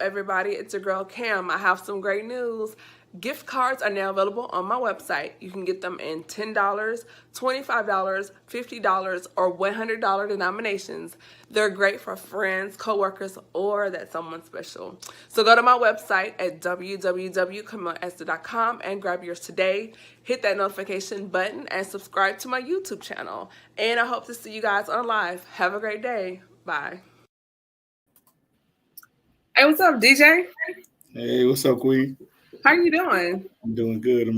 everybody? It's your girl Cam. I have some great news. Gift cards are now available on my website. You can get them in $10, $25, $50, or $100 denominations. They're great for friends, coworkers, or that someone special. So go to my website at www.camilaesther.com and grab yours today. Hit that notification button and subscribe to my YouTube channel. And I hope to see you guys on live. Have a great day. Bye. Hey, what's up, DJ? Hey, what's up, Queen? How you doing? I'm doing good.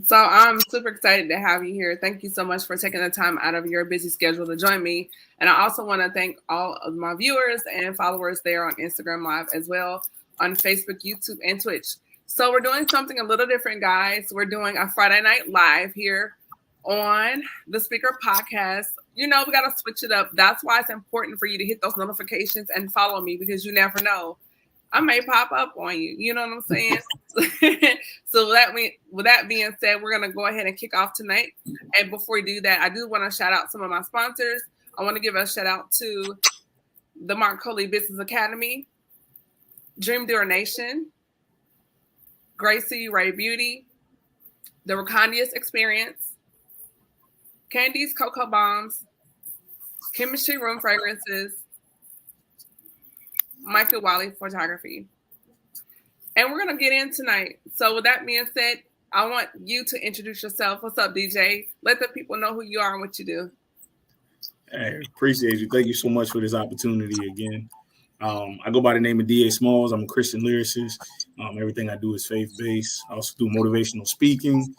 So I'm super excited to have you here. Thank you so much for taking the time out of your busy schedule to join me. And I also want to thank all of my viewers and followers there on Instagram Live as well, on Facebook, YouTube, and Twitch. So we're doing something a little different, guys. We're doing a Friday Night Live here on the Speaker Podcast. You know, we got to switch it up. That's why it's important for you to hit those notifications and follow me, because you never know, I may pop up on you. You know what I'm saying? So with that being said, we're going to go ahead and kick off tonight. And before we do that, I do want to shout out some of my sponsors. I want to give a shout out to the Mark Coley Business Academy, Dream Doer Nation, Gracie Ray Beauty, the Recondius Experience, Candy's Cocoa Bombs, Chemistry Room Fragrances, Michael Wiley Photography. And we're going to get in tonight. So with that being said, I want you to introduce yourself. What's up, DJ? Let the people know who you are and what you do. Hey, appreciate you. Thank you so much for this opportunity again. I go by the name of D.A. Smalls. I'm a Christian lyricist. Everything I do is faith-based. I also do motivational speaking,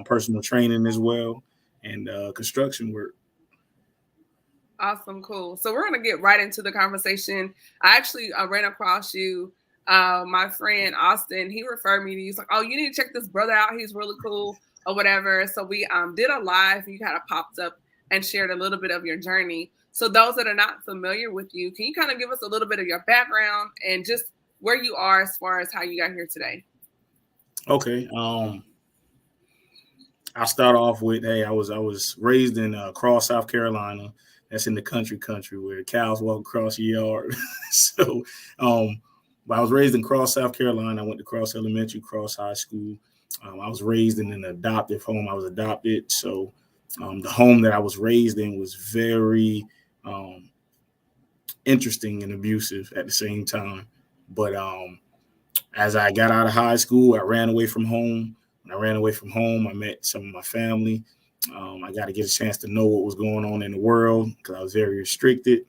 personal training as well, and construction work. Awesome, cool. So we're going to get right into the conversation. I actually ran across you. My friend Austin, he referred me to you. He's like, oh, you need to check this brother out. He's really cool or whatever. So we did a live. You kind of popped up and shared a little bit of your journey. So those that are not familiar with you, can you kind of give us a little bit of your background and just where you are as far as how you got here today? Okay. I'll start off with, hey, I was raised in Cross, South Carolina. That's in the country where cows walk across your yard. So I was raised in Cross, South Carolina. I went to Cross Elementary, Cross High School. I was raised in an adoptive home. I was adopted. So the home that I was raised in was very interesting and abusive at the same time. But as I got out of high school, I ran away from home. When I ran away from home, I met some of my family. I got to get a chance to know what was going on in the world because I was very restricted.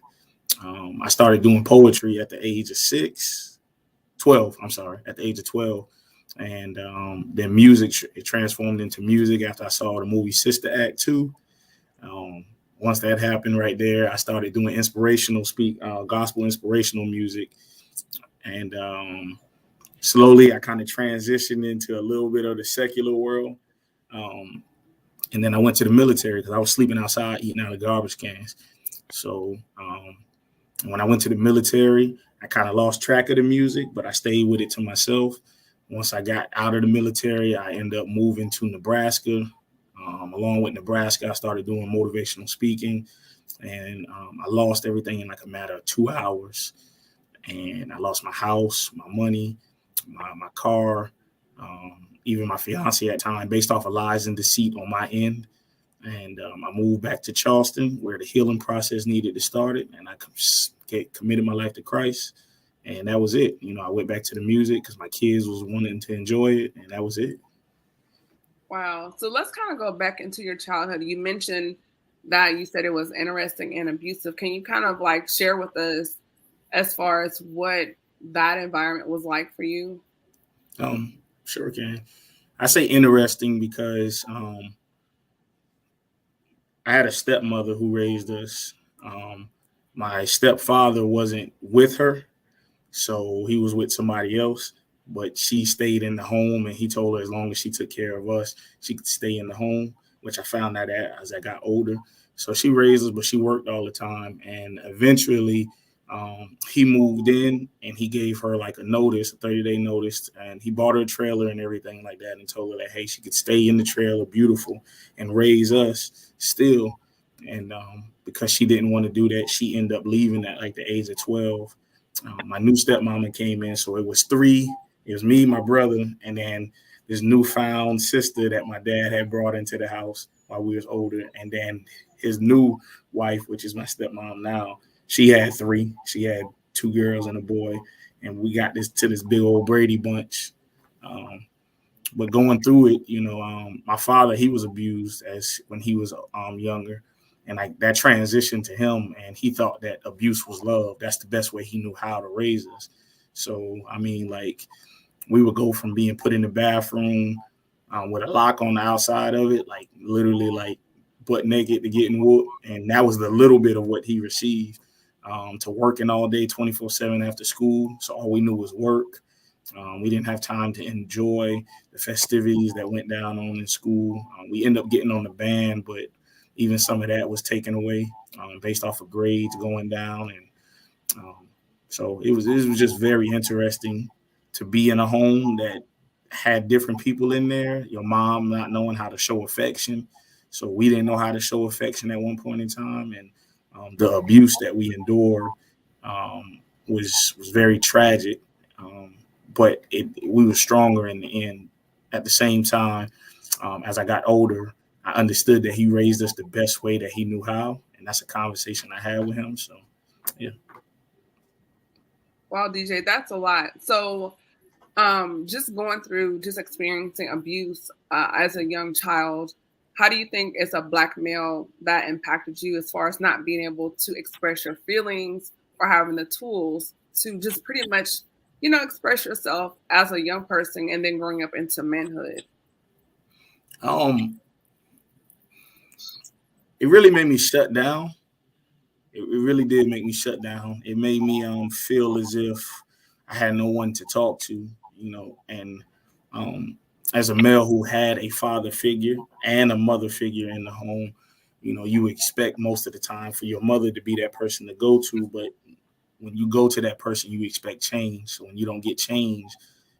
I started doing poetry at the age of 12. At the age of 12. And then music, it transformed into music after I saw the movie Sister Act 2. Once that happened right there, I started doing gospel inspirational music. And slowly I kind of transitioned into a little bit of the secular world. And then I went to the military because I was sleeping outside, eating out of garbage cans. So when I went to the military, I kind of lost track of the music, but I stayed with it to myself. Once I got out of the military, I ended up moving to Nebraska. Along with Nebraska, I started doing motivational speaking. And I lost everything in like a matter of 2 hours. And I lost my house, my money, my car, even my fiance at time, based off of lies and deceit on my end. And I moved back to Charleston where the healing process needed to start it. And I committed my life to Christ. And that was it. You know, I went back to the music because my kids was wanting to enjoy it. And that was it. Wow. So let's kind of go back into your childhood. You mentioned that you said it was interesting and abusive. Can you kind of like share with us as far as what that environment was like for you? Sure can. I say interesting because I had a stepmother who raised us. My stepfather wasn't with her, so he was with somebody else, but she stayed in the home, and he told her as long as she took care of us, she could stay in the home, which I found out as I got older. So she raised us, but she worked all the time, and eventually he moved in and he gave her like a 30-day notice, and he bought her a trailer and everything like that and told her that, hey, she could stay in the trailer, beautiful, and raise us still. And because she didn't want to do that, she ended up leaving at like the age of 12. My new stepmama came in, so it was three. It was me, my brother, and then this newfound sister that my dad had brought into the house while we was older, and then his new wife, which is my stepmom now. She had three. She had two girls and a boy, and we got this big old Brady bunch. Um, but going through it, my father, he was abused as when he was younger, and like that transition to him, and he thought that abuse was love. That's the best way he knew how to raise us. So I mean, like we would go from being put in the bathroom with a lock on the outside of it, like literally like butt naked to getting whooped, and that was the little bit of what he received. To working all day 24/7 after school, so all we knew was work. We didn't have time to enjoy the festivities that went down on in school. We ended up getting on the band, but even some of that was taken away based off of grades going down, and so it was just very interesting to be in a home that had different people in there. Your mom not knowing how to show affection, so we didn't know how to show affection at one point in time, and the abuse that we endured was very tragic. But we were stronger in the end. At the same time, as I got older, I understood that he raised us the best way that he knew how, and that's a conversation I had with him. So, yeah. Wow, DJ, that's a lot. So, just going through, just experiencing abuse as a young child, how do you think as a Black male that impacted you as far as not being able to express your feelings or having the tools to just pretty much, express yourself as a young person and then growing up into manhood? Um, it really made me shut down. It really did make me shut down. It made me feel as if I had no one to talk to, and um, as a male who had a father figure and a mother figure in the home, you expect most of the time for your mother to be that person to go to, but when you go to that person, you expect change. So when you don't get change,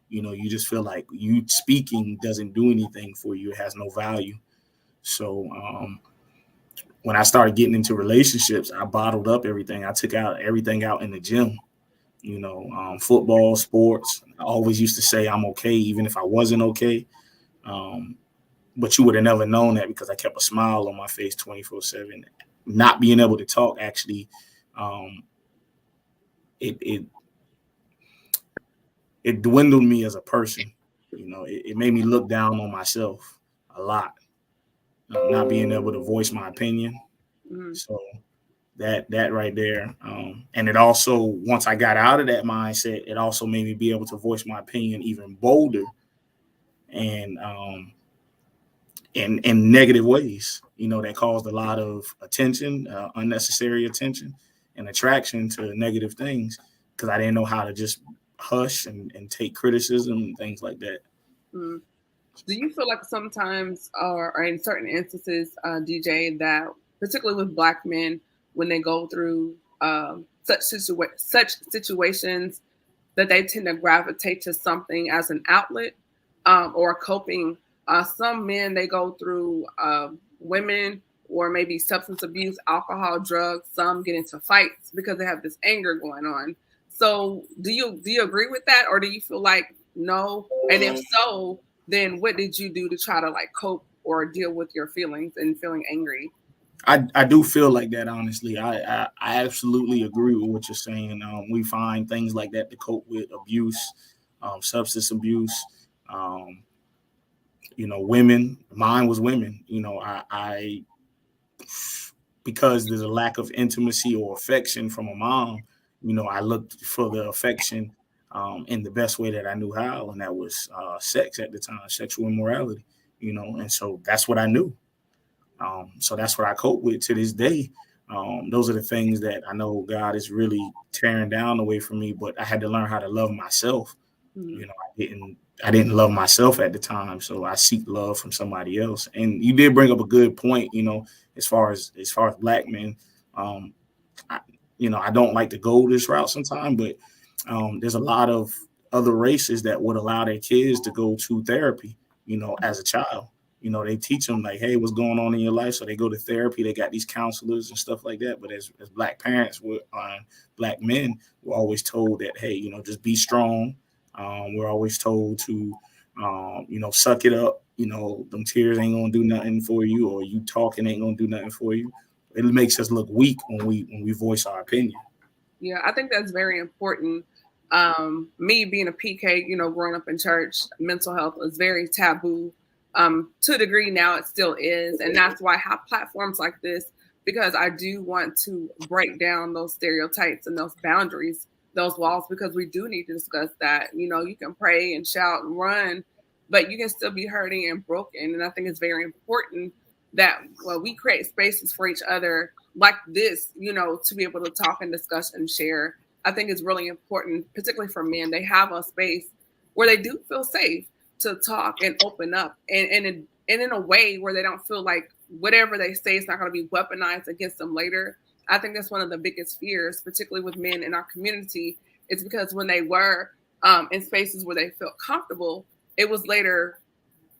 you just feel like you speaking doesn't do anything for you. It has no value. So when I started getting into relationships, I bottled up everything. I took out everything out in the gym, football, sports. I always used to say I'm okay, even if I wasn't okay. Um, but you would have never known that because I kept a smile on my face 24/7. Not being able to talk actually, um, it, it it dwindled me as a person. It made me look down on myself a lot. Not being able to voice my opinion. Mm, So that right there, and it also once I got out of that mindset, it also made me be able to voice my opinion even bolder and in negative ways. That caused a lot of attention, unnecessary attention, and attraction to negative things because I didn't know how to just hush and take criticism and things like that. mm. Do you feel like sometimes, or in certain instances, DJ, that particularly with Black men, when they go through such situations, that they tend to gravitate to something as an outlet or coping? Some men they go through women or maybe substance abuse, alcohol, drugs. Some get into fights because they have this anger going on. So, do you agree with that, or do you feel like no? And if so, then what did you do to try to like cope or deal with your feelings and feeling angry? I do feel like that, honestly. I absolutely agree with what you're saying. We find things like that to cope with abuse, substance abuse. Um, women. Mine was women. I because there's a lack of intimacy or affection from a mom. I looked for the affection in the best way that I knew how, and that was sex at the time, sexual immorality. And so that's what I knew. So that's what I cope with to this day. Those are the things that I know God is really tearing down away from me, but I had to learn how to love myself. Mm, I didn't love myself at the time, so I seek love from somebody else. And you did bring up a good point, as far as Black men. Um, I, I don't like to go this route sometimes, but there's a lot of other races that would allow their kids to go to therapy, as a child. they teach them like, hey, what's going on in your life? So they go to therapy. They got these counselors and stuff like that. But as Black parents, Black men, we're always told that, hey, just be strong. We're always told to, suck it up. Them tears ain't gonna do nothing for you, or you talking ain't gonna do nothing for you. It makes us look weak when we voice our opinion. Yeah, I think that's very important. Me being a PK, growing up in church, mental health is very taboo. To a degree now it still is. And that's why I have platforms like this, because I do want to break down those stereotypes and those boundaries, those walls, because we do need to discuss that. You can pray and shout and run, but you can still be hurting and broken. And I think it's very important that we create spaces for each other like this, to be able to talk and discuss and share. I think it's really important, particularly for men. They have a space where they do feel safe to talk and open up, and in a way where they don't feel like whatever they say is not going to be weaponized against them later. I think that's one of the biggest fears, particularly with men in our community, is because when they were in spaces where they felt comfortable, it was later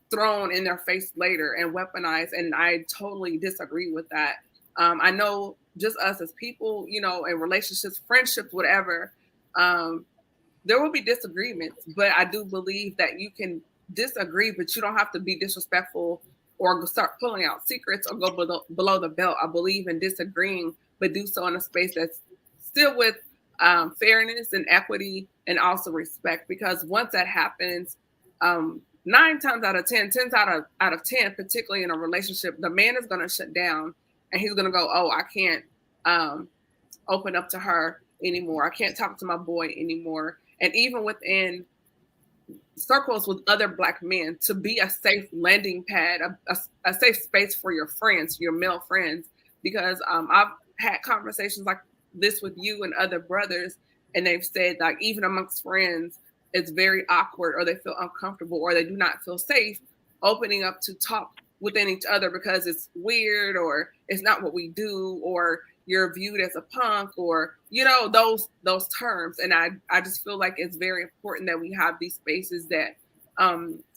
thrown in their face later and weaponized. And I totally disagree with that. I know just us as people, in relationships, friendships, whatever, there will be disagreements, but I do believe that you can disagree, but you don't have to be disrespectful or start pulling out secrets or go below the belt. I believe in disagreeing, but do so in a space that's still with fairness and equity and also respect. Because once that happens, 9 times out of 10, 10 out of 10, particularly in a relationship, the man is going to shut down and he's going to go, oh, I can't open up to her anymore. I can't talk to my boy anymore. And even within circles with other Black men, to be a safe landing pad, a safe space for your friends, your male friends, because I've had conversations like this with you and other brothers, and they've said like even amongst friends, it's very awkward, or they feel uncomfortable, or they do not feel safe opening up to talk within each other because it's weird, or it's not what we do, or you're viewed as a punk, or those terms. And I just feel like it's very important that we have these spaces that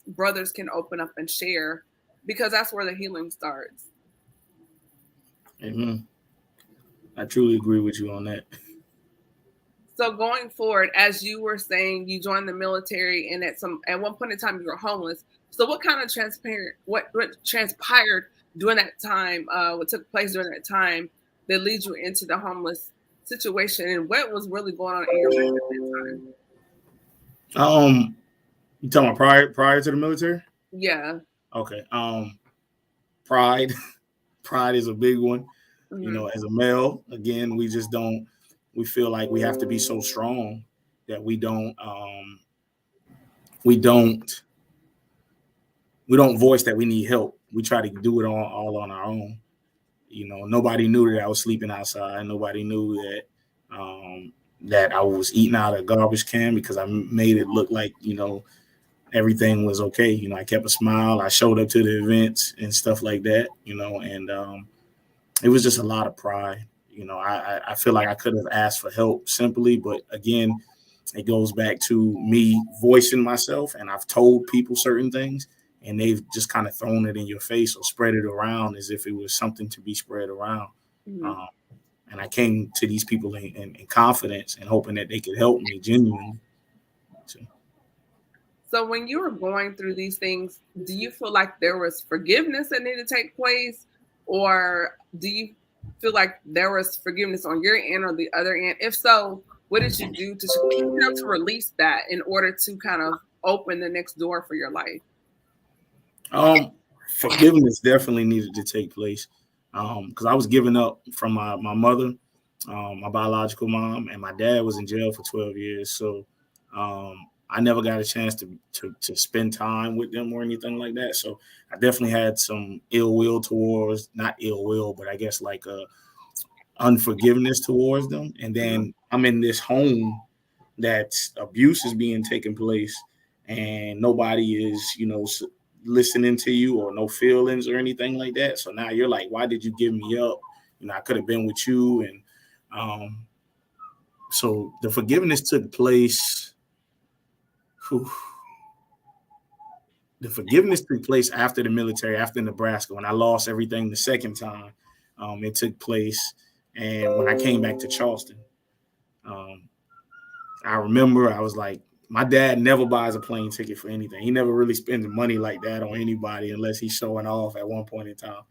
brothers can open up and share, because that's where the healing starts. Amen. I truly agree with you on that. So going forward, as you were saying, you joined the military, and at one point in time you were homeless. So what kind of what transpired during that time? What took place during that time that leads you into the homeless situation, and what was really going on in your life at that time? You talking about prior to the military? Yeah. Okay. Pride. Pride is a big one. Mm-hmm. As a male, again, we feel like we have to be so strong that we don't voice that we need help. We try to do it all on our own. Nobody knew that I was sleeping outside. Nobody knew that I was eating out of a garbage can, because I made it look like, everything was okay. I kept a smile. I showed up to the events and stuff like that, and it was just a lot of pride. I feel like I could have asked for help simply, but again, it goes back to me voicing myself, and I've told people certain things, and they've just kind of thrown it in your face or spread it around as if it was something to be spread around. Mm-hmm. And I came to these people in confidence and hoping that they could help me genuinely. So when you were going through these things, do you feel like there was forgiveness that needed to take place, or do you feel like there was forgiveness on your end or the other end? If so, what did you do to release that in order to kind of open the next door for your life? Forgiveness definitely needed to take place, because I was giving up from my mother, my biological mom, and my dad was in jail for 12 years. So I never got a chance to spend time with them or anything like that. So I definitely had some ill will towards, not ill will, but I guess like unforgiveness towards them. And then I'm in this home that abuse is being taken place, and nobody is, listening to you, or no feelings or anything like that. So now you're like, why did you give me up? I could have been with you. And so the forgiveness took place. the forgiveness took place after the military, after Nebraska, when I lost everything the second time. It took place, and when I came back to Charleston, um, I remember I was like, my dad never buys a plane ticket for anything. He never really spends money like that on anybody unless he's showing off at one point in time.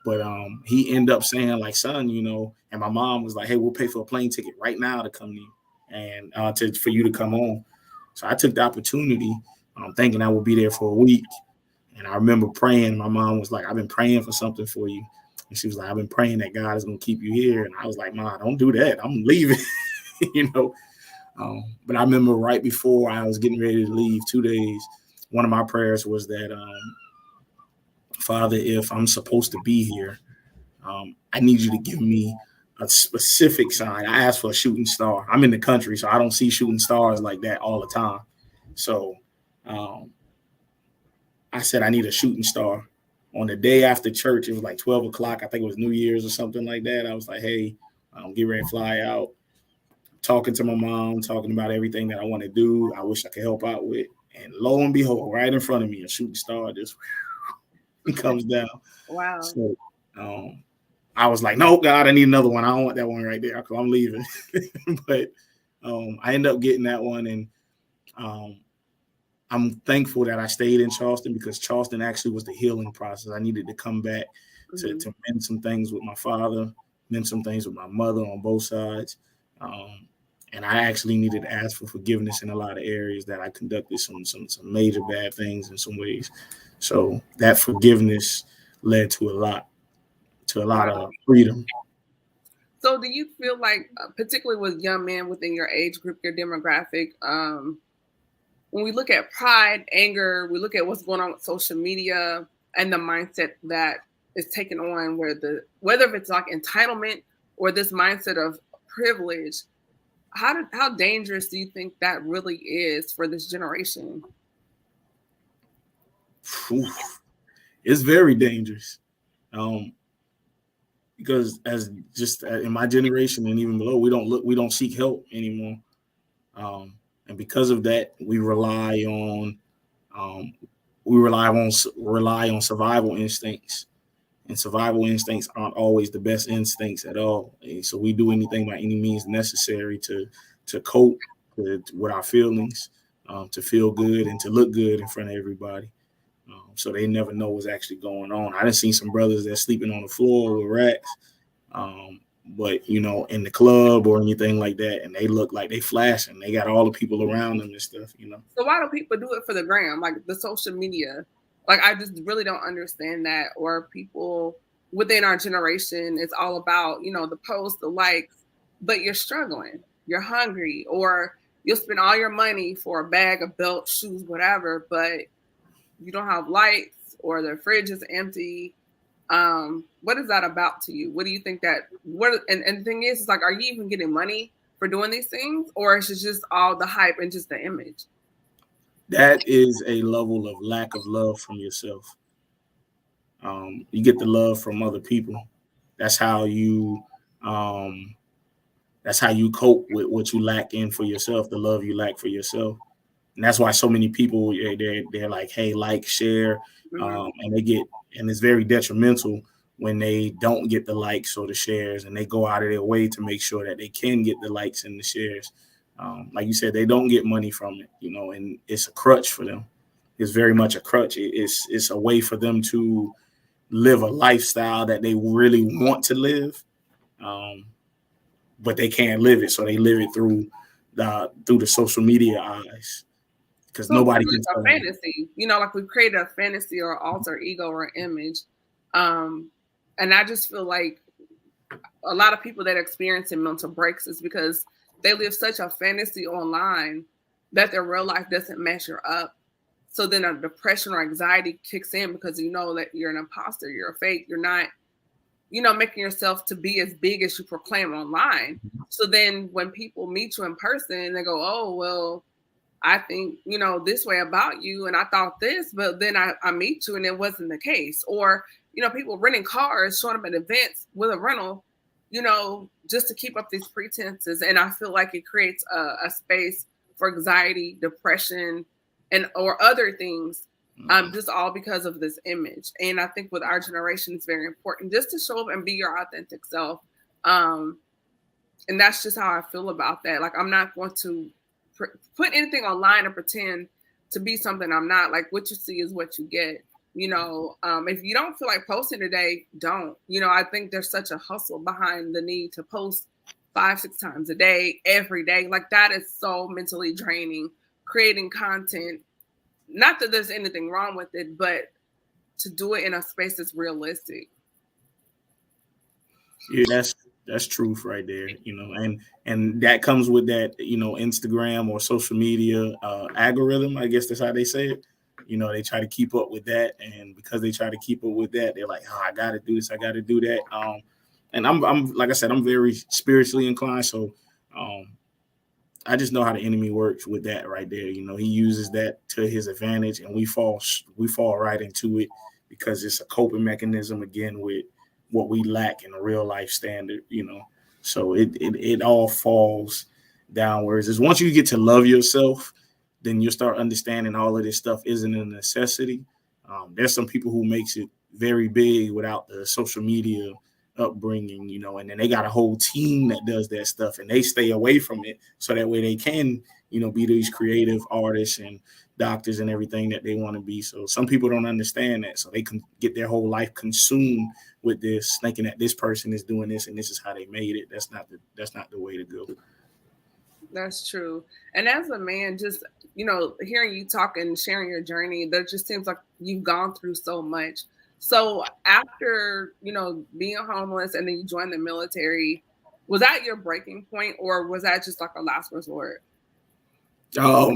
But he ended up saying, like, son, and my mom was like, hey, we'll pay for a plane ticket right now to come to you and for you to come home. So I took the opportunity, thinking I would be there for a week. And I remember praying. My mom was like, I've been praying for something for you. And she was like, I've been praying that God is going to keep you here. And I was like, Ma, don't do that. I'm leaving, But I remember right before I was getting ready to leave, 2 days, one of my prayers was that, Father, if I'm supposed to be here, I need you to give me a specific sign. I asked for a shooting star. I'm in the country, so I don't see shooting stars like that all the time. So I said, I need a shooting star. On the day after church, it was like 12 o'clock. I think it was New Year's or something like that. I was like, hey, get ready to fly out. Talking to my mom, talking about everything that I want to do. I wish I could help out with. And lo and behold, right in front of me, a shooting star just comes down. Wow. So I was like, no, God, I need another one. I don't want that one right there because I'm leaving. But I ended up getting that one. And I'm thankful that I stayed in Charleston because Charleston actually was the healing process. I needed to come back to mend some things with my father, mend some things with my mother on both sides. And I actually needed to ask for forgiveness in a lot of areas that I conducted some major bad things in some ways. So that forgiveness led to a lot of freedom. So do you feel like, particularly with young men within your age group, your demographic, when we look at pride, anger, we look at what's going on with social media and the mindset that is taken on whether it's like entitlement or this mindset of privilege, how dangerous do you think that really is for this generation? It's very dangerous. Because as just in my generation and even below, we don't seek help anymore. And because of that, we rely on survival instincts, and survival instincts aren't always the best instincts at all. And so we do anything by any means necessary to cope with our feelings, to feel good and to look good in front of everybody. So they never know what's actually going on. I done seen some brothers that's sleeping on the floor with rats, but in the club or anything like that, and they look like they flashing. They got all the people around them and stuff. So why do people do it for the gram, like the social media? Like, I just really don't understand that. Or people within our generation, it's all about the posts, the likes, but you're struggling, you're hungry, or you'll spend all your money for a bag of belts, shoes, whatever, but you don't have lights or the fridge is empty. What is that about to you? What do you think and the thing is like, are you even getting money for doing these things, or is it just all the hype and just the image? That is a level of lack of love from yourself. You get the love from other people. That's how you cope with what you lack in for yourself, the love you lack for yourself. And that's why so many people, they're like, hey, like, share, and it's very detrimental when they don't get the likes or the shares, and they go out of their way to make sure that they can get the likes and the shares. Like you said, they don't get money from it, and it's a crutch for them. It's very much a crutch. It's a way for them to live a lifestyle that they really want to live, but they can't live it, so they live it through the social media eyes. Because So nobody it's can a tell fantasy, like we've created a fantasy or alter ego or image. And I just feel like a lot of people that are experiencing mental breaks is because they live such a fantasy online that their real life doesn't measure up. So then a depression or anxiety kicks in because you know that you're an imposter, you're a fake, you're not, making yourself to be as big as you proclaim online. So then when people meet you in person, they go, oh, well, I think, this way about you. And I thought this, but then I meet you and it wasn't the case. Or, people renting cars, showing up at events with a rental, just to keep up these pretenses. And I feel like it creates a space for anxiety, depression, or other things Just all because of this image. And I think with our generation, it's very important just to show up and be your authentic self. And that's just how I feel about that. Like, I'm not going to put anything online or pretend to be something I'm not. Like, what you see is what you get. If you don't feel like posting today, don't. I think there's such a hustle behind the need to post 5-6 times a day, every day. Like, that is so mentally draining. Creating content, not that there's anything wrong with it, but to do it in a space that's realistic. Yeah, that's truth right there, and that comes with that, Instagram or social media algorithm. I guess that's how they say it. They try to keep up with that, and because they try to keep up with that, they're like, oh, I got to do this, I got to do that. And I'm like I said, I'm very spiritually inclined, so I just know how the enemy works with that right there. He uses that to his advantage, and we fall right into it because it's a coping mechanism again with what we lack in a real life standard. So it all falls downwards. Is once you get to love yourself, then you'll start understanding all of this stuff isn't a necessity. There's some people who makes it very big without the social media upbringing, and then they got a whole team that does that stuff, and they stay away from it so that way they can, be these creative artists and doctors and everything that they want to be. So some people don't understand that, so they can get their whole life consumed with this, thinking that this person is doing this and this is how they made it. That's not the way to go. That's true. And as a man, just, hearing you talk and sharing your journey, that just seems like you've gone through so much. So after, being homeless and then you joined the military, was that your breaking point, or was that just like a last resort? I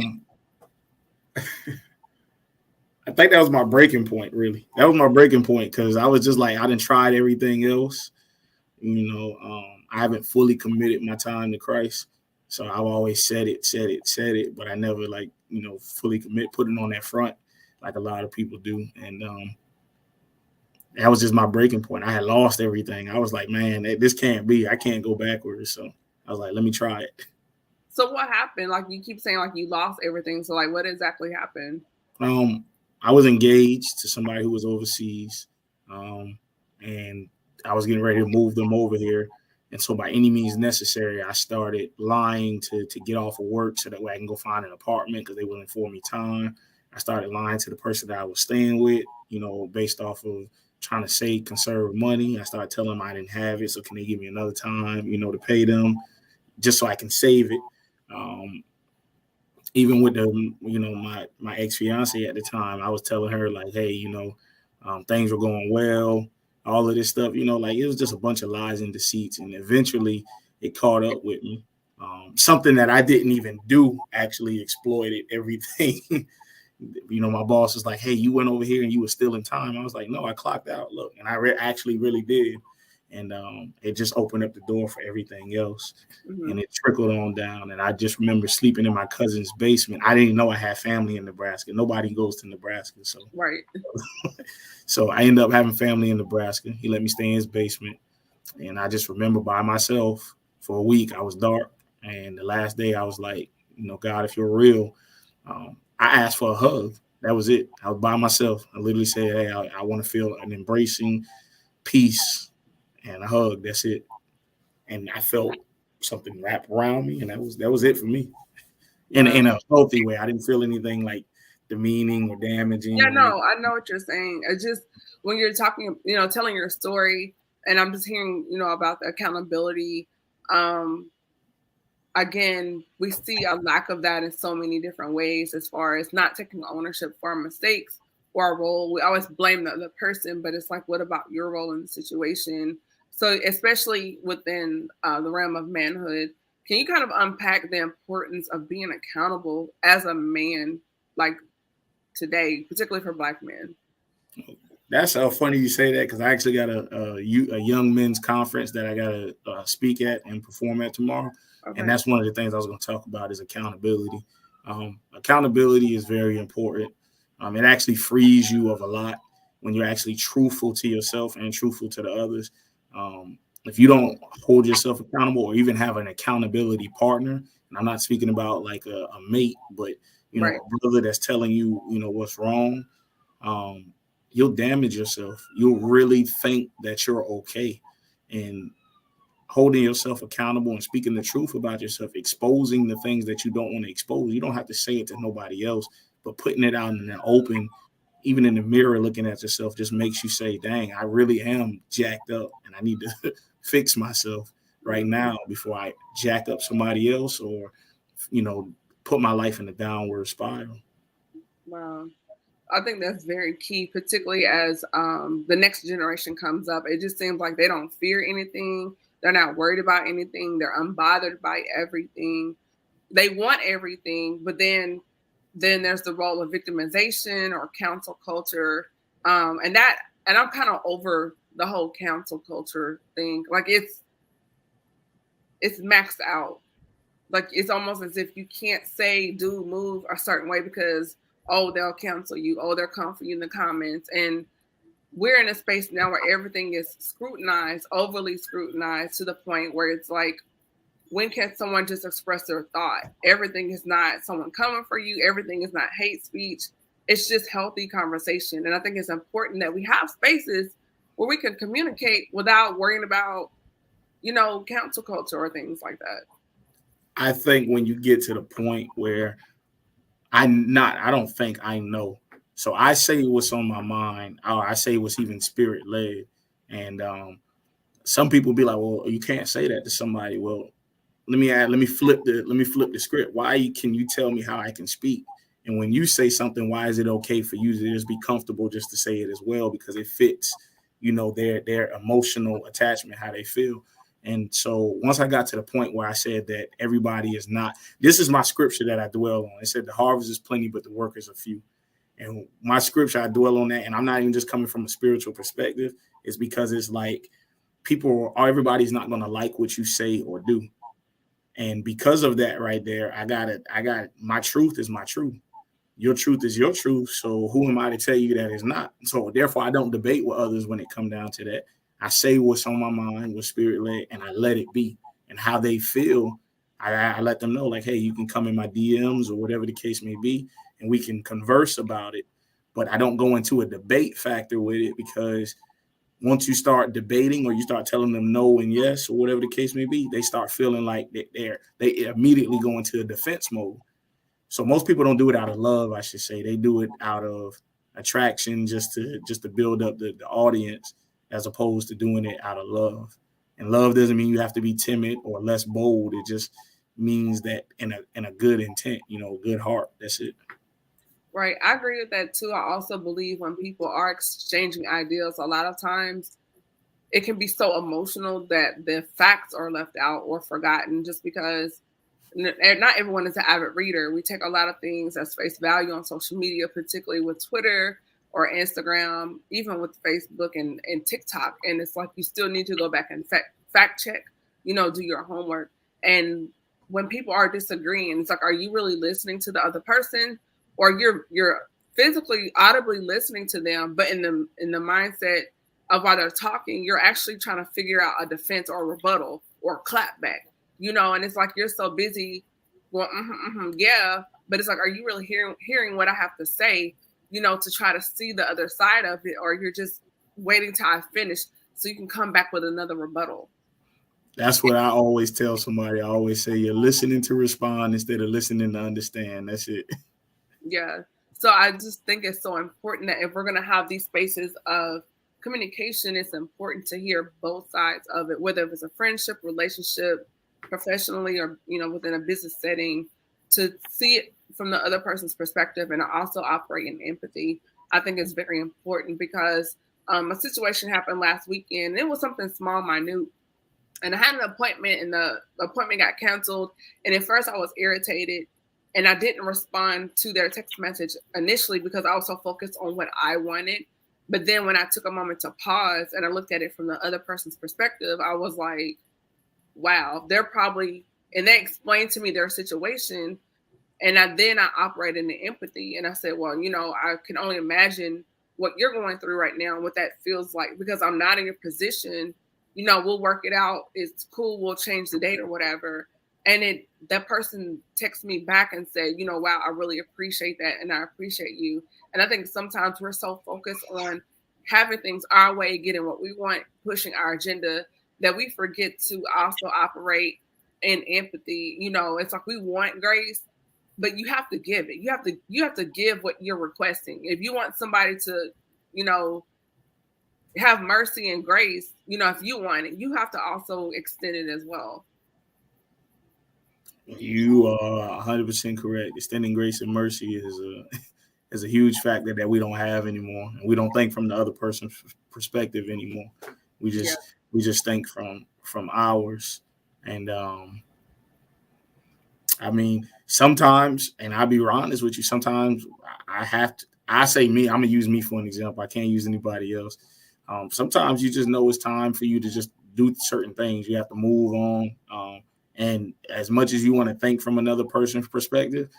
think that was my breaking point, really. That was my breaking point because I was just like, I done tried everything else. I haven't fully committed my time to Christ. So I've always said it, but I never fully put it on that front like a lot of people do. And that was just my breaking point. I had lost everything. I was like, man, this can't be. I can't go backwards. So I was like, let me try it. So what happened? Like, you keep saying like you lost everything. So like, what exactly happened? I was engaged to somebody who was overseas, and I was getting ready to move them over here. And so by any means necessary, I started lying to get off of work so that way I can go find an apartment because they wouldn't afford me time. I started lying to the person that I was staying with, based off of trying to conserve money. I started telling them I didn't have it. So can they give me another time, to pay them just so I can save it. Even with my ex-fiance at the time, I was telling her like, hey, things were going well, all of this stuff, like it was just a bunch of lies and deceits. And eventually it caught up with me. Something that I didn't even do actually exploited everything. My boss was like, hey, you went over here and you were still in time. I was like, no, I clocked out. Look, and I actually really did. And it just opened up the door for everything else. Mm-hmm. And it trickled on down. And I just remember sleeping in my cousin's basement. I didn't know I had family in Nebraska. Nobody goes to Nebraska. So, right. So I ended up having family in Nebraska. He let me stay in his basement. And I just remember by myself for a week. I was dark. And the last day I was like, God, if you're real, I asked for a hug. That was it. I was by myself. I literally said, hey, I want to feel an embracing peace and a hug. That's it. And I felt something wrap around me, and that was it for me. In a healthy way. I didn't feel anything like demeaning or damaging. Yeah, no, I know what you're saying. It's just when you're talking, telling your story, and I'm just hearing, about the accountability. Again, we see a lack of that in so many different ways, as far as not taking ownership for our mistakes or our role. We always blame the other person, but it's like, what about your role in the situation? So especially within the realm of manhood, can you kind of unpack the importance of being accountable as a man, like today, particularly for Black men? That's funny you say that, because I actually got a young men's conference that I got to speak at and perform at tomorrow. Okay. And that's one of the things I was going to talk about is accountability. Accountability is very important. It actually frees you of a lot when you're actually truthful to yourself and truthful to the others. If you don't hold yourself accountable or even have an accountability partner, and I'm not speaking about like a mate, but right. A brother that's telling you, what's wrong. you'll damage yourself. You'll really think that you're okay. And holding yourself accountable and speaking the truth about yourself, exposing the things that you don't want to expose. You don't have to say it to nobody else, but putting it out in the open, even in the mirror, looking at yourself, just makes you say, dang, I really am jacked up and I need to fix myself right now before I jack up somebody else or, you know, put my life in a downward spiral. Wow. I think that's very key, particularly as the next generation comes up. It just seems like they don't fear anything. They're not worried about anything. They're unbothered by everything. They want everything, but then there's the role of victimization or cancel culture, and I'm kind of over the whole cancel culture thing. Like it's maxed out. Like it's almost as if you can't say, do, move a certain way because they'll cancel you. They'll come for you in the comments. And we're in a space now where everything is scrutinized, overly scrutinized to the point where it's like, when can someone just express their thought? Everything is not someone coming for you. Everything is not hate speech. It's just healthy conversation. And I think it's important that we have spaces where we can communicate without worrying about, cancel culture or things like that. I think when you get to the point where I don't think I know. So I say what's on my mind, or I say what's even spirit led. And some people be like, well, you can't say that to somebody. Well, let me flip the script. Why can you tell me how I can speak? And when you say something, why is it okay for you to just be comfortable just to say it as well? Because it fits, their emotional attachment, how they feel. And so once I got to the point where I said that everybody is not, this is my scripture that I dwell on. It said the harvest is plenty, but the workers are few. And my scripture, I dwell on that. And I'm not even just coming from a spiritual perspective. It's because it's like everybody's not going to like what you say or do. And because of that right there, my truth is my truth. Your truth is your truth. So who am I to tell you that it's not? So therefore, I don't debate with others when it comes down to that. I say what's on my mind, what's spirit led, and I let it be. And how they feel, I let them know, like, hey, you can come in my DMs or whatever the case may be, and we can converse about it. But I don't go into a debate factor with it, because once you start debating or you start telling them no and yes or whatever the case may be, they start feeling like they immediately go into a defense mode. So most people don't do it out of love, I should say. They do it out of attraction, just to build up the audience, as opposed to doing it out of love. And love doesn't mean you have to be timid or less bold. It just means that in a good intent, good heart. That's it. Right. I agree with that too. I also believe when people are exchanging ideas, a lot of times it can be so emotional that the facts are left out or forgotten, just because not everyone is an avid reader. We take a lot of things as face value on social media, particularly with Twitter or Instagram, even with Facebook and TikTok. And it's like you still need to go back and fact check, do your homework. And when people are disagreeing, it's like, are you really listening to the other person? Or you're physically audibly listening to them, but in the mindset of while they're talking, you're actually trying to figure out a defense or a rebuttal or a clap back, and it's like you're so busy going, yeah, but it's like, are you really hearing what I have to say, to try to see the other side of it, or you're just waiting till I finish so you can come back with another rebuttal? That's what I always tell somebody. I always say, you're listening to respond instead of listening to understand. That's it. Yeah. So I just think it's so important that if we're going to have these spaces of communication, it's important to hear both sides of it, whether it's a friendship, relationship, professionally, or, within a business setting, to see it from the other person's perspective and also operate in empathy. I think it's very important because a situation happened last weekend. It was something small, minute. And I had an appointment and the appointment got canceled. And at first I was irritated. And I didn't respond to their text message initially because I was so focused on what I wanted. But then when I took a moment to pause and I looked at it from the other person's perspective, I was like, wow, and they explained to me their situation. And then I operated in empathy. And I said, well, I can only imagine what you're going through right now and what that feels like, because I'm not in your position. We'll work it out. It's cool. We'll change the date or whatever. And that person texted me back and said, wow, I really appreciate that. And I appreciate you. And I think sometimes we're so focused on having things our way, getting what we want, pushing our agenda, that we forget to also operate in empathy. It's like we want grace, but you have to give it. You have to give what you're requesting. If you want somebody to, you know, have mercy and grace, if you want it, you have to also extend it as well. You are 100% correct. Extending grace and mercy is a is a huge factor that we don't have anymore, and we don't think from the other person's perspective anymore. We Yeah. just think from ours, and I mean, sometimes, and I'll be honest with you, sometimes I have to, I say me, I'm going to use me for an example. I can't use anybody else. Sometimes you just know it's time for you to just do certain things. You have to move on. And as much as you want to think from another person's perspective,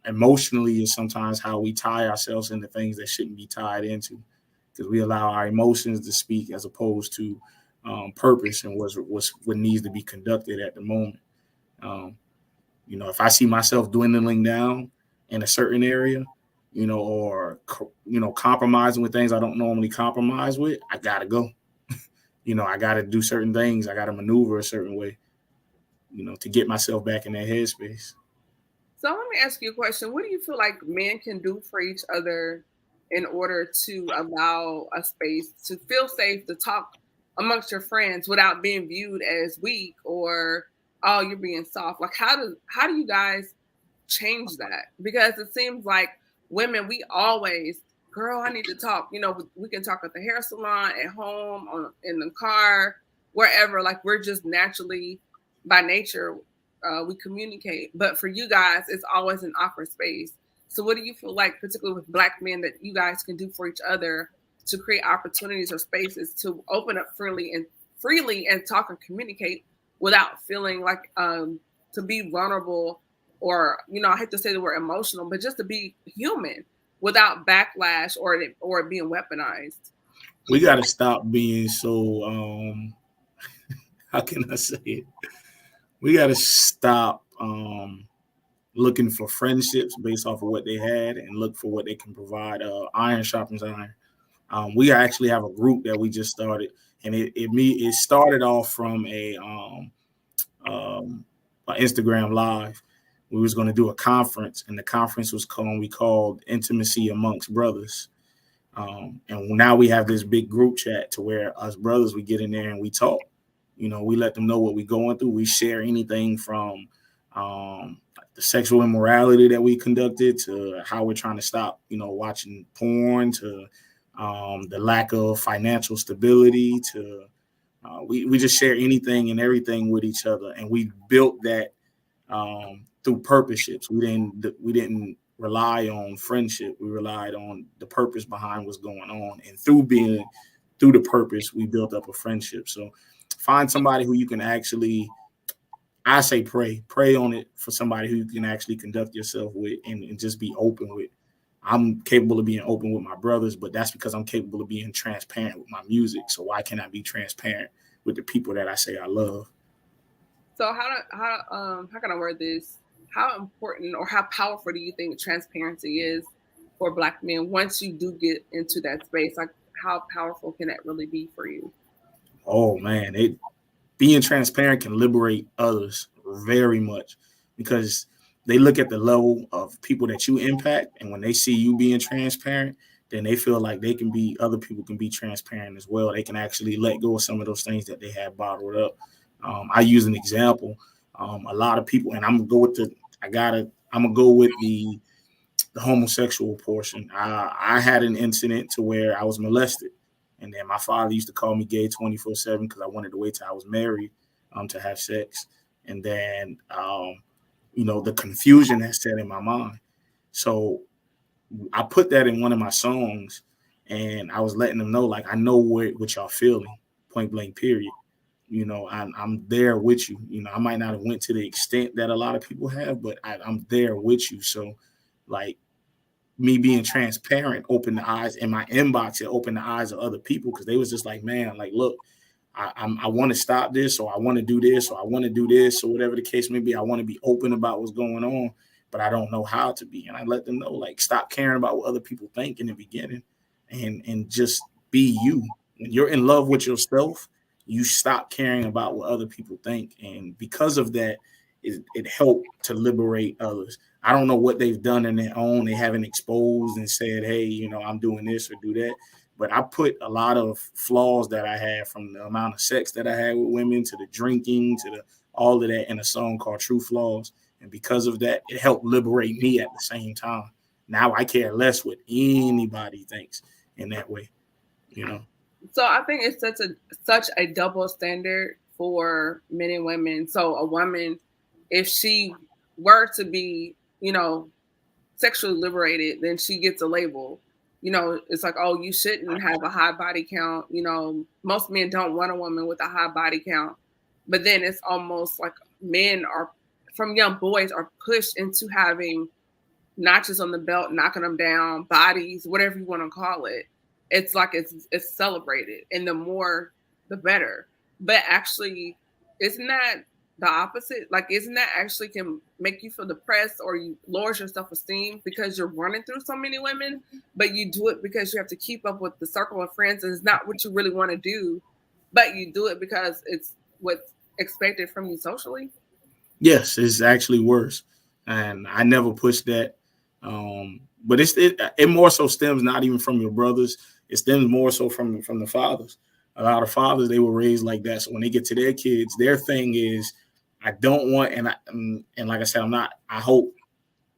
emotionally is sometimes how we tie ourselves into things that shouldn't be tied into, because we allow our emotions to speak as opposed to purpose and what needs to be conducted at the moment. Um, if I see myself dwindling down in a certain area, or compromising with things I don't normally compromise with, I gotta go. I gotta do certain things. I gotta maneuver a certain way, to get myself back in that headspace. So let me ask you a question. What do you feel like men can do for each other in order to allow a space to feel safe to talk amongst your friends without being viewed as weak or, oh, you're being soft? Like how do you guys change that? Because it seems like women, we always, girl, I need to talk. We can talk at the hair salon, at home, in the car, wherever. Like we're just naturally, by nature, we communicate. But for you guys, it's always an awkward space. So what do you feel like, particularly with Black men, that you guys can do for each other to create opportunities or spaces to open up freely and talk and communicate without feeling like to be vulnerable, or I hate to say the word emotional, but just to be human without backlash or it being weaponized? We got to stop being so. How can I say it? We got to stop looking for friendships based off of what they had and look for what they can provide. Iron sharpens iron. We actually have a group that we just started, and it started off from a Instagram live. We was going to do a conference, and the conference was called Intimacy Amongst Brothers. And now we have this big group chat to where us brothers, we get in there and we talk. We let them know what we're going through. We share anything from the sexual immorality that we conducted to how we're trying to stop, watching porn, to the lack of financial stability, to we just share anything and everything with each other. And we built that through purposeships. We didn't rely on friendship. We relied on the purpose behind what's going on. And through the purpose, we built up a friendship. So find somebody who you can actually, I say pray on it, for somebody who you can actually conduct yourself with and just be open with. I'm capable of being open with my brothers, but that's because I'm capable of being transparent with my music. So why can't I be transparent with the people that I say I love? So how can I word this? How important or how powerful do you think transparency is for Black men once you do get into that space? Like how powerful can that really be for you? Oh man, being transparent can liberate others very much, because they look at the level of people that you impact, and when they see you being transparent, then they feel like other people can be transparent as well. They can actually let go of some of those things that they have bottled up. I use an example. A lot of people, and I'm gonna go with the homosexual portion. I had an incident to where I was molested, and then my father used to call me gay 24/7 because I wanted to wait till I was married to have sex. And then the confusion that set in my mind. So I put that in one of my songs, and I was letting them know, like, I know what y'all feeling, point blank, period. I'm there with you. I might not have went to the extent that a lot of people have, but I'm there with you. So, like, me being transparent opened the eyes in my inbox. It opened the eyes of other people, because they was just like, man, like, look, I want to stop this, or I want to do this, or I want to do this, or whatever the case may be. I want to be open about what's going on. but I don't know how to be. And I let them know, like, stop caring about what other people think in the beginning, and just be you. When you're in love with yourself, you stop caring about what other people think. And because of that, it helped to liberate others. I don't know what they've done in their own. They haven't exposed and said, hey, I'm doing this or do that. But I put a lot of flaws that I had, from the amount of sex that I had with women to the drinking to the all of that, in a song called True Flaws. And because of that, it helped liberate me at the same time. Now I care less what anybody thinks in that way, you know. So I think it's such a double standard for men and women. So a woman, if she were to be, sexually liberated, then she gets a label. It's like, oh, you shouldn't have a high body count. Most men don't want a woman with a high body count. But then it's almost like men are, from young boys, are pushed into having notches on the belt, knocking them down, bodies, whatever you want to call it. It's like it's celebrated, and the more, the better. But actually, isn't that the opposite? Like, isn't that actually can make you feel depressed, or you lowers your self-esteem because you're running through so many women, but you do it because you have to keep up with the circle of friends, and it's not what you really want to do, but you do it because it's what's expected from you socially? Yes, it's actually worse, and I never pushed that. But it more so stems not even from your brothers. It stems more so from the fathers. A lot of fathers, they were raised like that. So when they get to their kids, their thing is, I don't want, and like I said, I'm not. I hope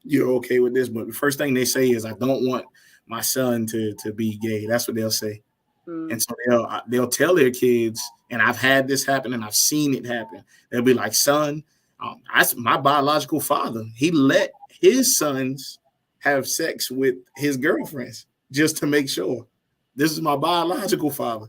you're okay with this, but the first thing they say is, I don't want my son to be gay. That's what they'll say. And so they'll tell their kids, and I've had this happen, and I've seen it happen. They'll be like, son, my biological father, he let his sons have sex with his girlfriends just to make sure. This is my biological father.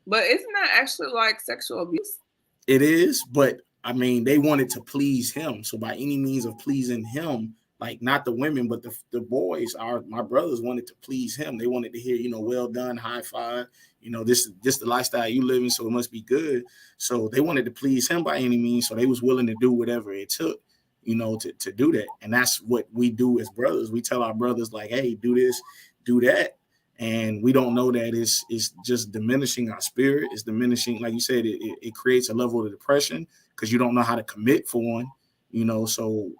But isn't that actually like sexual abuse? It is, but I mean, they wanted to please him. So by any means of pleasing him, like, not the women, but the boys, my brothers wanted to please him. They wanted to hear, well done, high five. This the lifestyle you live in, so it must be good. So they wanted to please him by any means. So they was willing to do whatever it took, to do that. And that's what we do as brothers. We tell our brothers, like, hey, do this, do that. And we don't know that it's just diminishing our spirit. It's diminishing, like you said, it creates a level of depression because you don't know how to commit for one, so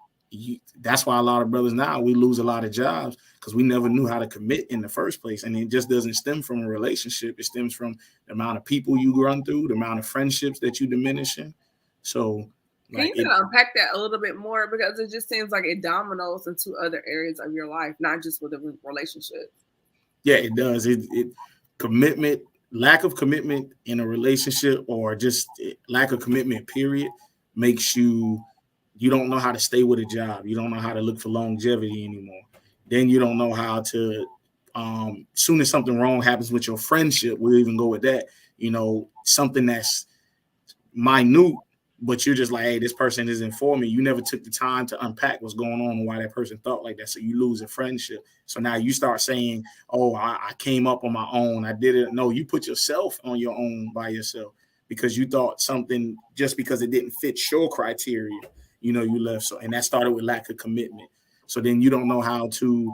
that's why a lot of brothers now, we lose a lot of jobs because we never knew how to commit in the first place. And it just doesn't stem from a relationship. It stems from the amount of people you run through, the amount of friendships that you diminishing. So, can you unpack that a little bit more? Because it just seems like it dominoes into other areas of your life, not just with a relationship. Yeah, it does. It commitment, lack of commitment in a relationship, or just lack of commitment, period, makes you don't know how to stay with a job. You don't know how to look for longevity anymore. Then you don't know how to, soon as something wrong happens with your friendship, we'll even go with that, something that's minute, but you're just like, hey, this person isn't for me. You never took the time to unpack what's going on and why that person thought like that. So you lose a friendship. So now you start saying, oh, I came up on my own. I did it. No, you put yourself on your own by yourself because you thought something, just because it didn't fit your criteria, you left. So, and that started with lack of commitment. So then you don't know how to,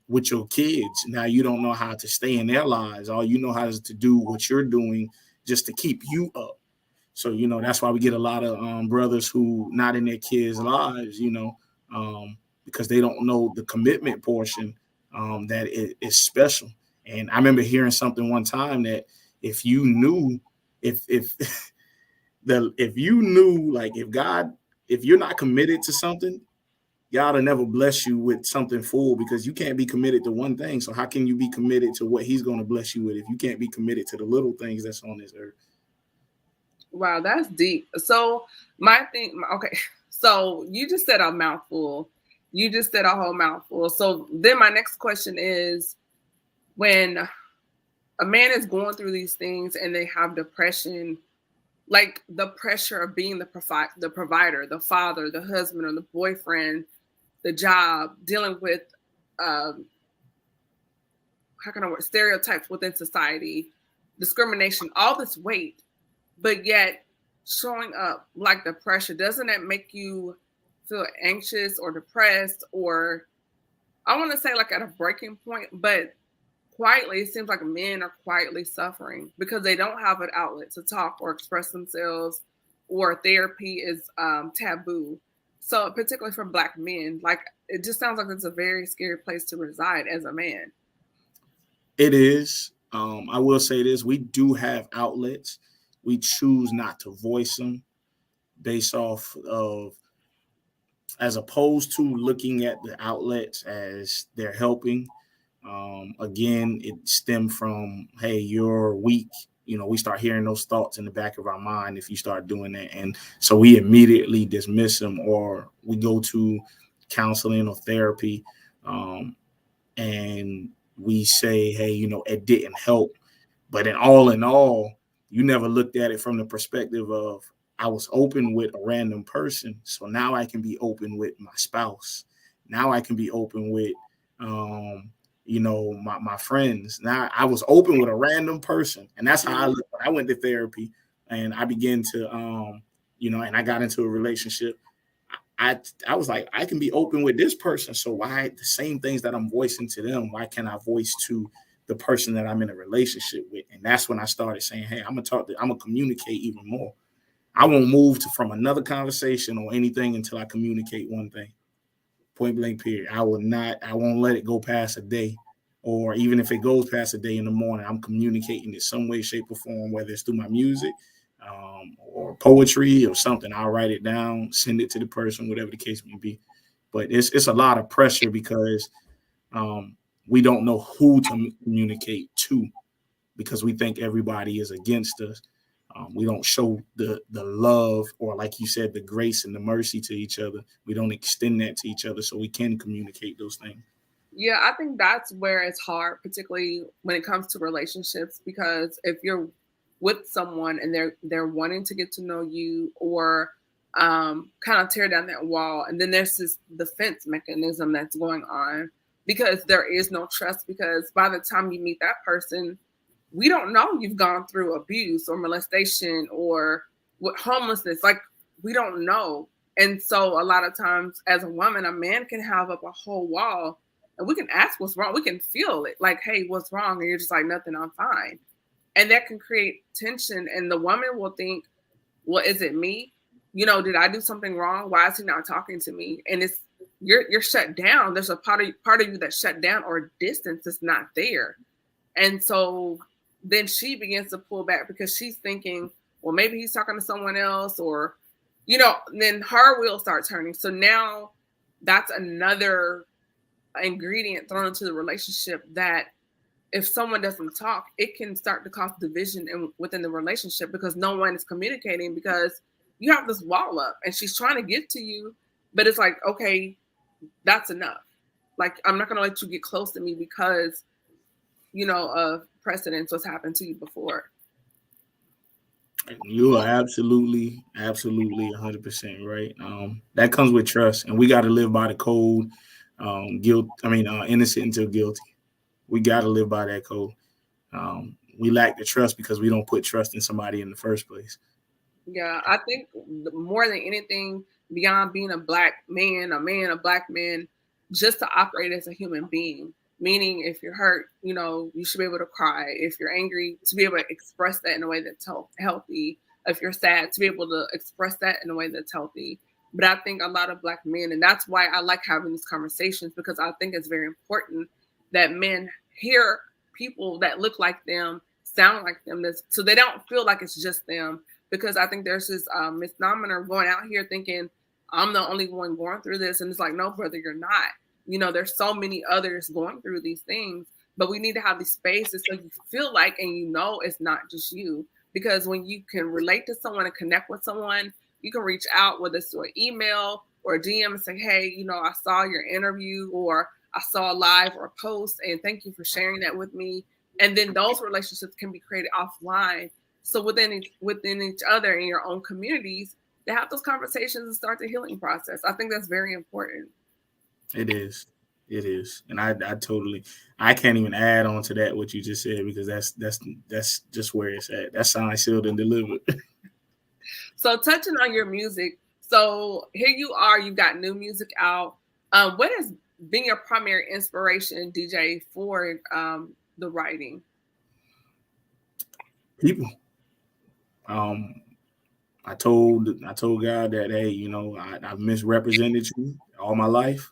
with your kids. Now you don't know how to stay in their lives. All you know how is to do what you're doing just to keep you up. So, that's why we get a lot of brothers who not in their kids' lives, because they don't know the commitment portion that is special. And I remember hearing something one time that if you knew, if you knew, like, if you're not committed to something, God will never bless you with something full because you can't be committed to one thing. So how can you be committed to what he's going to bless you with if you can't be committed to the little things that's on this earth? Wow, that's deep. So okay, so you just said a mouthful. You just said a whole mouthful. So then my next question is, when a man is going through these things and they have depression, like the pressure of being the provider, the father, the husband, or the boyfriend, the job, dealing with how can I work, stereotypes within society, discrimination, all this weight, but yet showing up like the pressure, doesn't that make you feel anxious or depressed, or I want to say like at a breaking point, but quietly, it seems like men are quietly suffering because they don't have an outlet to talk or express themselves, or therapy is taboo. So, particularly for Black men, like it just sounds like it's a very scary place to reside as a man. It is. I will say this: we do have outlets. We choose not to voice them based off of, as opposed to looking at the outlets as they're helping. Again, it stemmed from, hey, you're weak. You know, we start hearing those thoughts in the back of our mind if you start doing that. And so we immediately dismiss them, or we go to counseling or therapy, um, and we say, hey, you know, it didn't help. But in all, you never looked at it from the perspective of, I was open with a random person, so now I can be open with my spouse. Now I can be open with, um, my friends. Now I was open with a random person, and that's how I looked when I went to therapy, and I began to, and I got into a relationship. I was like, I can be open with this person. So why the same things that I'm voicing to them, why can't I voice to the person that I'm in a relationship with? And that's when I started saying, hey, I'm gonna communicate even more. I won't move from another conversation or anything until I communicate one thing. Point blank period. I won't let it go past a day. Or even if it goes past a day in the morning, I'm communicating in some way, shape, or form, whether it's through my music, or poetry or something. I'll write it down, send it to the person, whatever the case may be. But it's a lot of pressure because, um, we don't know who to communicate to, because we think everybody is against us. We don't show the love, or like you said, the grace and the mercy to each other. We don't extend that to each other so we can communicate those things. Yeah, I think that's where it's hard, particularly when it comes to relationships, because if you're with someone and they're wanting to get to know you, or kind of tear down that wall, and then there's this defense mechanism that's going on because there is no trust. Because by the time you meet that person, we don't know you've gone through abuse or molestation or with homelessness. Like we don't know. And so a lot of times as a woman, a man can have up a whole wall and we can ask what's wrong. We can feel it like, hey, what's wrong? And you're just like, nothing, I'm fine. And that can create tension. And the woman will think, well, is it me? You know, did I do something wrong? Why is he not talking to me? And it's you're shut down. There's a part of you that's shut down, or distance is not there. And so then she begins to pull back because she's thinking, well, maybe he's talking to someone else, or, then her wheels start turning. So now that's another ingredient thrown into the relationship, that if someone doesn't talk, it can start to cause division within the relationship because no one is communicating, because you have this wall up and she's trying to get to you, but it's like, okay, that's enough. Like, I'm not going to let you get close to me because of precedence, what's happened to you before. You are absolutely 100% right. That comes with trust, and we got to live by the code. Innocent until guilty. We got to live by that code. We lack the trust because we don't put trust in somebody in the first place. Yeah, I think more than anything, beyond being a black man, a black man, just to operate as a human being. Meaning, if you're hurt, you should be able to cry. If you're angry, to be able to express that in a way that's healthy. If you're sad, to be able to express that in a way that's healthy. But I think a lot of black men, and that's why I like having these conversations, because I think it's very important that men hear people that look like them, sound like them, so they don't feel like it's just them. Because I think there's this misnomer going out here thinking I'm the only one going through this, and it's like, no, brother, you're not. There's so many others going through these things, but we need to have these spaces so you feel like, and it's not just you. Because when you can relate to someone and connect with someone, you can reach out, whether it's through an email or a DM, and say, hey, I saw your interview, or I saw a live or a post, and thank you for sharing that with me. And then those relationships can be created offline. So within each other in your own communities, to have those conversations and start the healing process. I think that's very important. It is. It is. And I can't even add on to that what you just said, because that's just where it's at. That's signed, sealed, and delivered. So touching on your music, So here you are, you've got new music out. What has been your primary inspiration, DJ, for the writing? People. Um, I told God that, hey, I've misrepresented you all my life,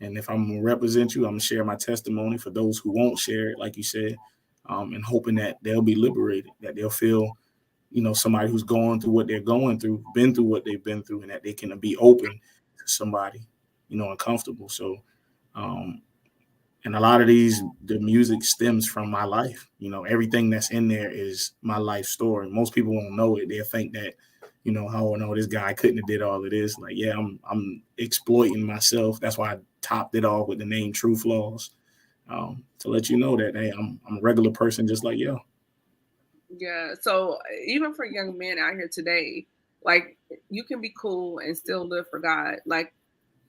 and if I'm gonna represent you, I'm gonna share my testimony for those who won't share it, like you said, and hoping that they'll be liberated, that they'll feel, somebody who's going through what they're going through, been through what they've been through, and that they can be open to somebody, and comfortable. So, um, and a lot of the music stems from my life. Everything that's in there is my life story. Most people won't know it. They'll think that, oh no, this guy couldn't have did all of this. Like, yeah, I'm exploiting myself. That's why I topped it off with the name True Flaws, to let you know that, hey, I'm a regular person just like you. Yeah. So even for young men out here today, like you can be cool and still live for God. Like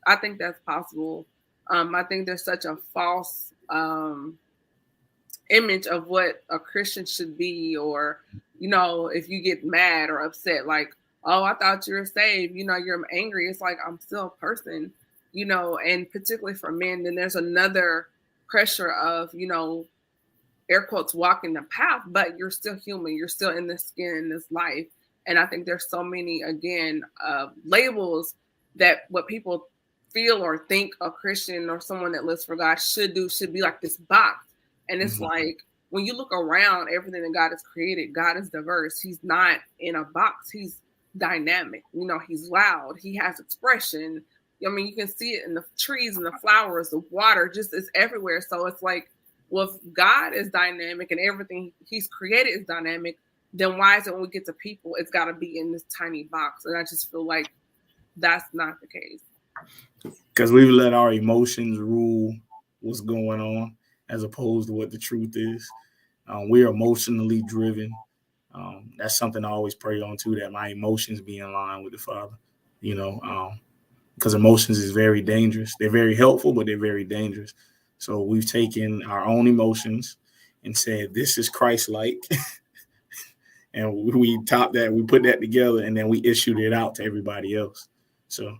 I think that's possible. I think there's such a false image of what a Christian should be, or if you get mad or upset, like, oh, I thought you were saved, you're angry. It's like I'm still a person, and particularly for men, then there's another pressure of, air quotes, walking the path, but you're still human. You're still in this skin, in this life. And I think there's so many, again, labels that what people feel or think a Christian or someone that lives for God should do should be like this box. And it's like when you look around everything that God has created, God is diverse. He's not in a box. He's dynamic. He's loud. He has expression. I mean, you can see it in the trees and the flowers, the water, just it's everywhere. So it's like, well, if God is dynamic and everything He's created is dynamic, then why is it when we get to people, it's got to be in this tiny box? And I just feel like that's not the case. Because we've let our emotions rule what's going on as opposed to what the truth is. We're emotionally driven. That's something I always pray on too, that my emotions be in line with the Father, because emotions is very dangerous. They're very helpful, but they're very dangerous. So we've taken our own emotions and said, this is Christ-like. And we put that together, and then we issued it out to everybody else. So.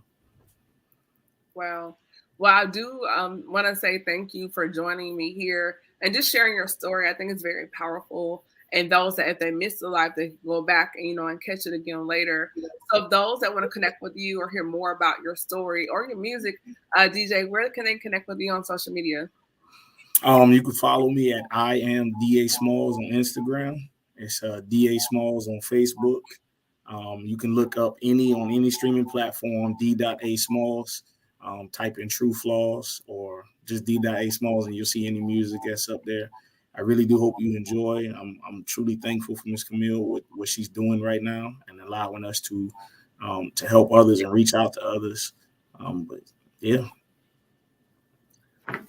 Wow. Well, I do want to say thank you for joining me here and just sharing your story. I think it's very powerful. And those that, if they miss the live, they can go back and, and catch it again later. So those that want to connect with you or hear more about your story or your music, DJ, where can they connect with you on social media? You can follow me at I am DA Smalls on Instagram. It's DA Smalls on Facebook. You can look up on any streaming platform, D.A Smalls. Type in True Flaws or just D.A Smalls, and you'll see any music that's up there. I really do hope you enjoy. I'm truly thankful for Miss Camille with what she's doing right now and allowing us to help others and reach out to others. But yeah.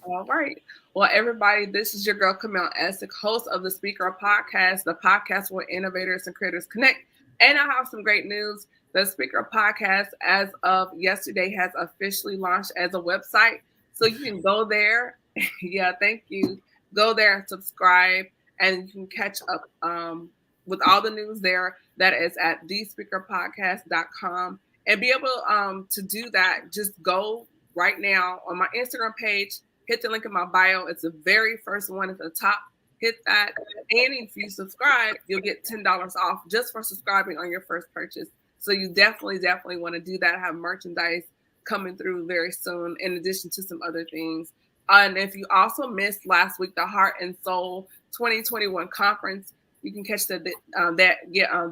All right. Well, everybody, this is your girl, Camille Essick, host of the Speaker Podcast, the podcast where innovators and creators connect. And I have some great news. The Speaker Podcast, as of yesterday, has officially launched as a website. So you can go there. Yeah, thank you. Go there and subscribe, and you can catch up with all the news there. That is at thespeakerpodcast.com. And be able to do that, just go right now on my Instagram page. Hit the link in my bio. It's the very first one at the top. Hit that. And if you subscribe, you'll get $10 off just for subscribing on your first purchase. So you definitely want to do that. I have merchandise coming through very soon, in addition to some other things. And if you also missed last week, the Heart and Soul 2021 conference, you can catch that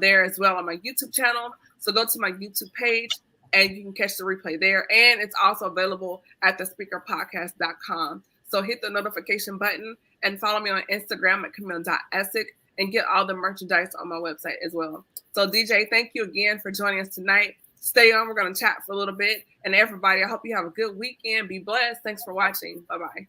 there as well on my YouTube channel. So go to my YouTube page, and you can catch the replay there. And it's also available at thespeakerpodcast.com. So hit the notification button and follow me on Instagram at Camille.Essick and get all the merchandise on my website as well. So DJ, thank you again for joining us tonight. Stay on. We're going to chat for a little bit. And everybody, I hope you have a good weekend. Be blessed. Thanks for watching. Bye-bye.